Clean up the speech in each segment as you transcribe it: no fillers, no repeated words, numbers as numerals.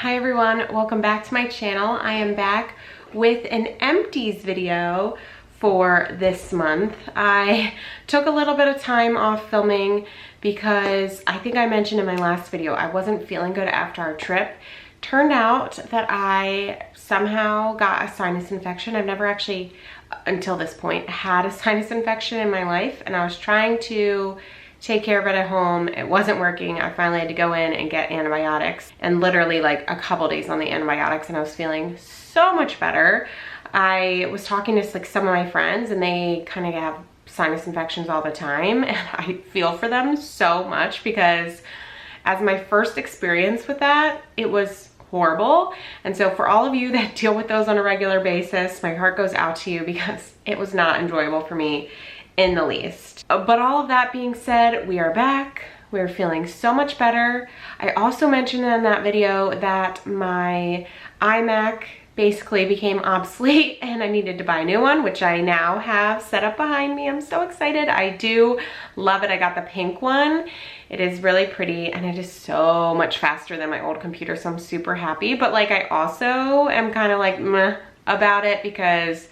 Hi everyone, welcome back to my channel. I am back with an Empties video for this month. I took a little bit of time off filming because I think I mentioned in my last video I wasn't feeling good after our trip. Turned out that I somehow got a sinus infection. I've never actually, until this point, had a sinus infection in my life, and I was trying to take care of it at home. It wasn't working. I finally had to go in and get antibiotics, and literally like a couple days on the antibiotics and I was feeling so much better. I was talking to like some of my friends and they kind of have sinus infections all the time, and I feel for them so much because as my first experience with that, it was horrible. And so for all of you that deal with those on a regular basis, my heart goes out to you because it was not enjoyable for me in the least. But all of that being said, we are back. We're feeling so much better. I also mentioned in that video that my iMac basically became obsolete and I needed to buy a new one, which I now have set up behind me. I'm so excited. I do love it. I got the pink one. It is really pretty and it is so much faster than my old computer, so I'm super happy. But like, I also am kind of like meh about it because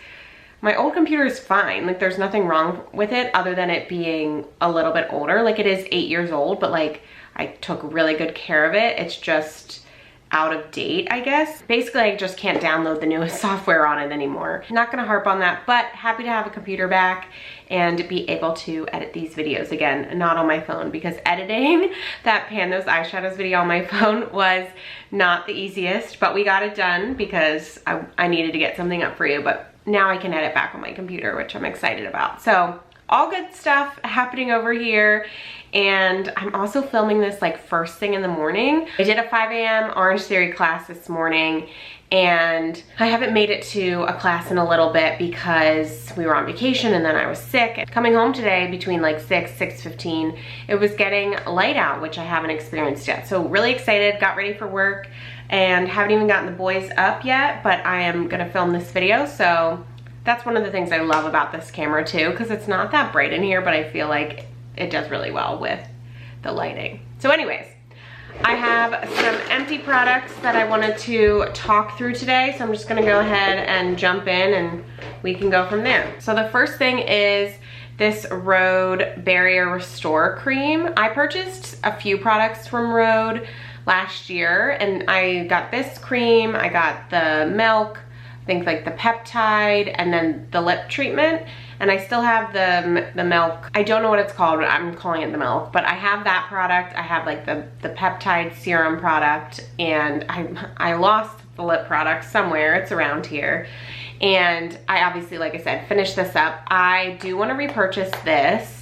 my old computer is fine. Like, there's nothing wrong with it other than it being a little bit older. Like, it is 8 years old, but like, I took really good care of it. It's just out of date, I guess. Basically, I just can't download the newest software on it anymore. Not gonna harp on that, but happy to have a computer back and be able to edit these videos again, not on my phone, because editing that Pan Those Eyeshadows video on my phone was not the easiest, but we got it done because I needed to get something up for you, but now I can edit back on my computer, which I'm excited about. So all good stuff happening over here. And I'm also filming this like first thing in the morning. I did a 5 a.m. Orange Theory class this morning, and I haven't made it to a class in a little bit because we were on vacation and then I was sick. Coming home today between like 6:15, it was getting light out, which I haven't experienced yet. So really excited, got ready for work, and haven't even gotten the boys up yet, but I am gonna film this video. So that's one of the things I love about this camera too, because it's not that bright in here, but I feel like it does really well with the lighting. So anyways, I have some empty products that I wanted to talk through today. So I'm just gonna go ahead and jump in and we can go from there. So the first thing is this Rhode Barrier Restore Cream. I purchased a few products from Rhode last year, and I got this cream, I got the milk, I think like the peptide, and then the lip treatment. And I still have the milk. I don't know what it's called, but I'm calling it the milk. But I have that product. I have like the peptide serum product, and I lost the lip product somewhere. It's around here. And I obviously, like I said, finished this up. I do want to repurchase this.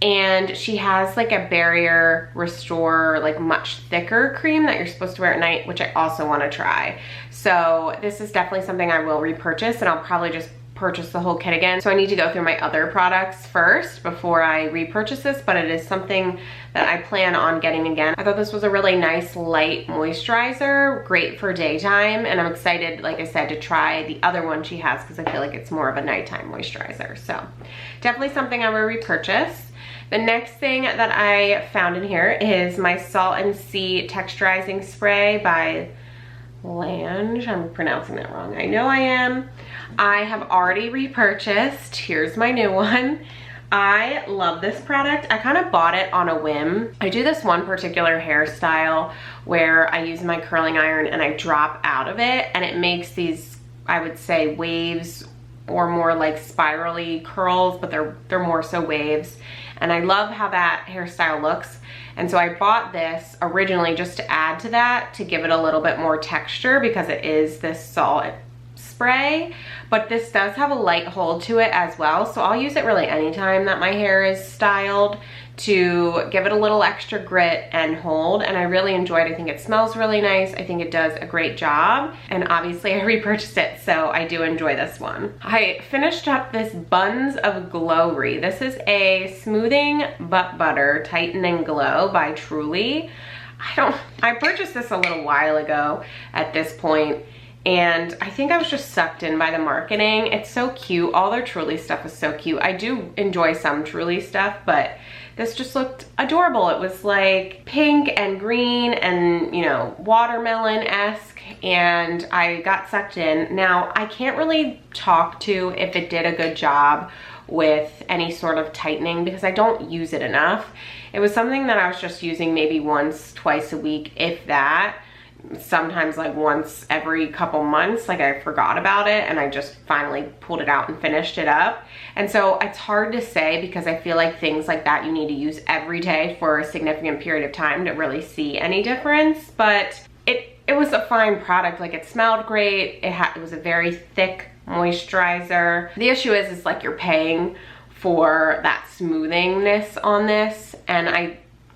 And she has like a Barrier Restore, like much thicker cream that you're supposed to wear at night, which I also want to try. So this is definitely something I will repurchase, and I'll probably just purchase the whole kit again. So I need to go through my other products first before I repurchase this, but it is something that I plan on getting again. I thought this was a really nice light moisturizer, great for daytime, and I'm excited, like I said, to try the other one she has because I feel like it's more of a nighttime moisturizer. So definitely something I will repurchase. The next thing that I found in here is my Salt and Sea Texturizing Spray by Lange. I'm pronouncing that wrong. I know I am. I have already repurchased. Here's my new one. I love this product. I kind of bought it on a whim. I do this one particular hairstyle where I use my curling iron and I drop out of it, and it makes these, I would say, waves or more like spirally curls, but they're more so waves. And I love how that hairstyle looks. And so I bought this originally just to add to that, to give it a little bit more texture because it is this salt spray, but this does have a light hold to it as well. So I'll use it really anytime that my hair is styled to give it a little extra grit and hold, and I really enjoy it. I think it smells really nice. I think it does a great job, and obviously I repurchased it, so I do enjoy this one. I finished up this Buns of Glory. This is a smoothing butt butter tightening glow by Truly. I purchased this a little while ago at this point, and I think I was just sucked in by the marketing. It's so cute. All their Truly stuff is so cute. I do enjoy some Truly stuff, but this just looked adorable. It was like pink and green and, you know, watermelon-esque, and I got sucked in. Now, I can't really talk to if it did a good job with any sort of tightening because I don't use it enough. It was something that I was just using maybe once, twice a week, if that. Sometimes like once every couple months, like I forgot about it and I just finally pulled it out and finished it up. And so it's hard to say because I feel like things like that you need to use every day for a significant period of time to really see any difference. But it was a fine product. Like, it smelled great. It was a very thick moisturizer. The issue is like you're paying for that smoothingness on this, and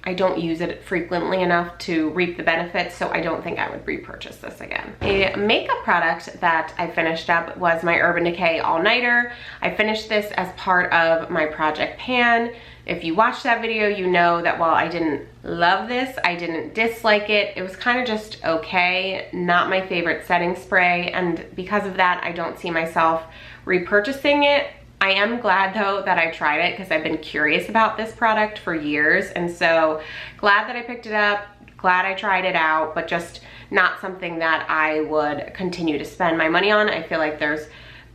I don't use it frequently enough to reap the benefits, so I don't think I would repurchase this again. A makeup product that I finished up was my Urban Decay All Nighter. I finished this as part of my Project Pan. If you watched that video, you know that while I didn't love this, I didn't dislike it. It was kind of just okay, not my favorite setting spray, and because of that, I don't see myself repurchasing it. I am glad though that I tried it because I've been curious about this product for years, and so glad that I picked it up, glad I tried it out, but just not something that I would continue to spend my money on. I feel like there's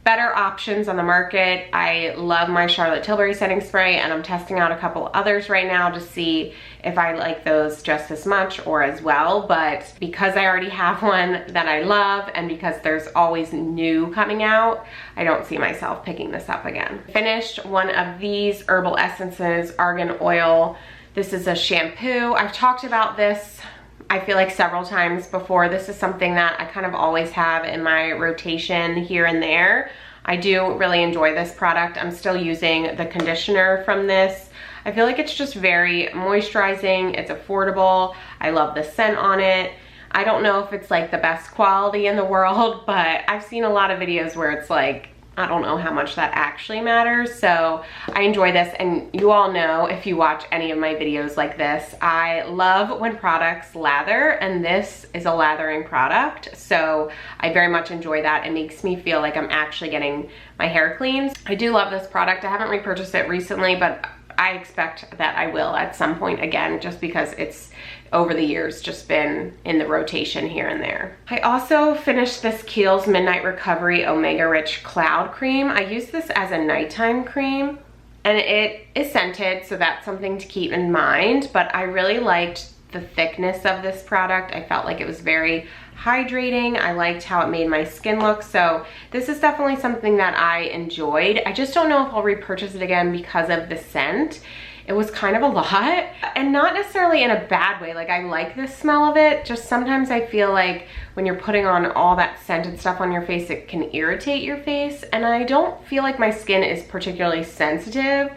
better options on the market. I love my Charlotte Tilbury setting spray, and I'm testing out a couple others right now to see if I like those just as much or as well. But because I already have one that I love, and because there's always new coming out, I don't see myself picking this up again. Finished one of these Herbal Essences Argan Oil. This is a shampoo. I've talked about this, I feel like, several times before. This is something that I kind of always have in my rotation here and there. I do really enjoy this product. I'm still using the conditioner from this. I feel like it's just very moisturizing. It's affordable. I love the scent on it. I don't know if it's like the best quality in the world, but I've seen a lot of videos where it's like, I don't know how much that actually matters. So I enjoy this, and you all know if you watch any of my videos like this, I love when products lather, and this is a lathering product. So I very much enjoy that. It makes me feel like I'm actually getting my hair cleaned. I do love this product. I haven't repurchased it recently, but I expect that I will at some point again, just because it's over the years just been in the rotation here and there. I also finished this Kiehl's Midnight Recovery Omega Rich Cloud Cream. I use this as a nighttime cream, and it is scented, so that's something to keep in mind, but I really liked the thickness of this product. I felt like it was very hydrating. I liked how it made my skin look, so this is definitely something that I enjoyed. I just don't know if I'll repurchase it again because of the scent. It was kind of a lot, and not necessarily in a bad way. Like, I like the smell of it, just sometimes I feel like when you're putting on all that scented stuff on your face, it can irritate your face, and I don't feel like my skin is particularly sensitive.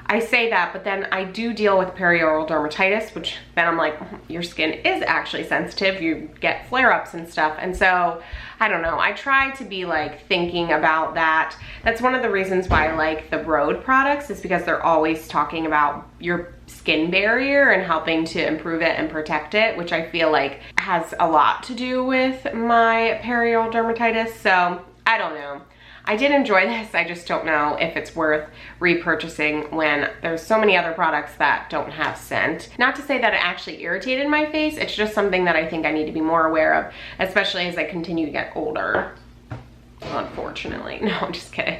I say that, but then I do deal with perioral dermatitis, which then I'm like, your skin is actually sensitive. You get flare-ups and stuff. And so, I don't know. I try to be like thinking about that. That's one of the reasons why I like the Rhode products, is because they're always talking about your skin barrier and helping to improve it and protect it, which I feel like has a lot to do with my perioral dermatitis. So, I don't know. I did enjoy this. I just don't know if it's worth repurchasing when there's so many other products that don't have scent. Not to say that it actually irritated my face. It's just something that I think I need to be more aware of, especially as I continue to get older. Unfortunately. No, I'm just kidding.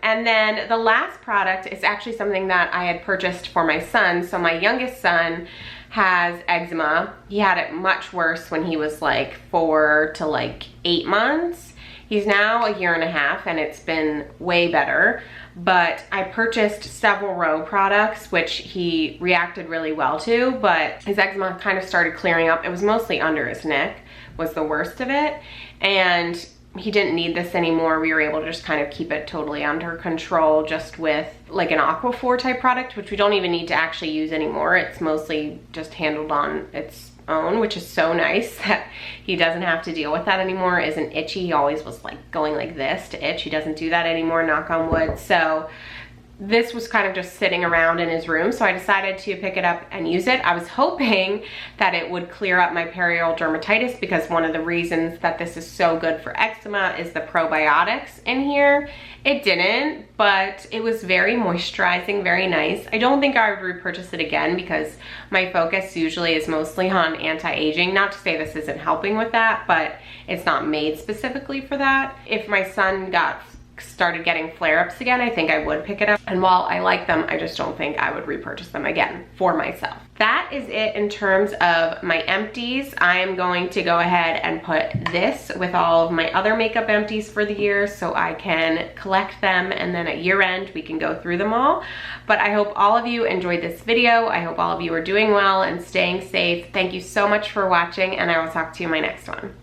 And then the last product is actually something that I had purchased for my son. So my youngest son has eczema. He had it much worse when he was like 4 to like 8 months. He's now a 1.5 years, and it's been way better. But I purchased several Rhode products, which he reacted really well to, but his eczema kind of started clearing up. It was mostly under his neck, was the worst of it. And he didn't need this anymore. We were able to just kind of keep it totally under control just with like an Aquaphor type product, which we don't even need to actually use anymore. It's mostly just handled on its own, which is so nice that he doesn't have to deal with that anymore. Isn't itchy. He always was like going like this to itch. He doesn't do that anymore, knock on wood. So this was kind of just sitting around in his room, so I decided to pick it up and use it. I was hoping that it would clear up my perioral dermatitis, because one of the reasons that this is so good for eczema is the probiotics in here. It didn't, but it was very moisturizing, very nice. I don't think I would repurchase it again, because my focus usually is mostly on anti-aging. Not to say this isn't helping with that, but it's not made specifically for that. If my son started getting flare-ups again, I think I would pick it up. And while I like them, I just don't think I would repurchase them again for myself. That is it in terms of my empties. I am going to go ahead and put this with all of my other makeup empties for the year, so I can collect them, and then at year end we can go through them all. But I hope all of you enjoyed this video. I hope all of you are doing well and staying safe. Thank you so much for watching, and I will talk to you in my next one.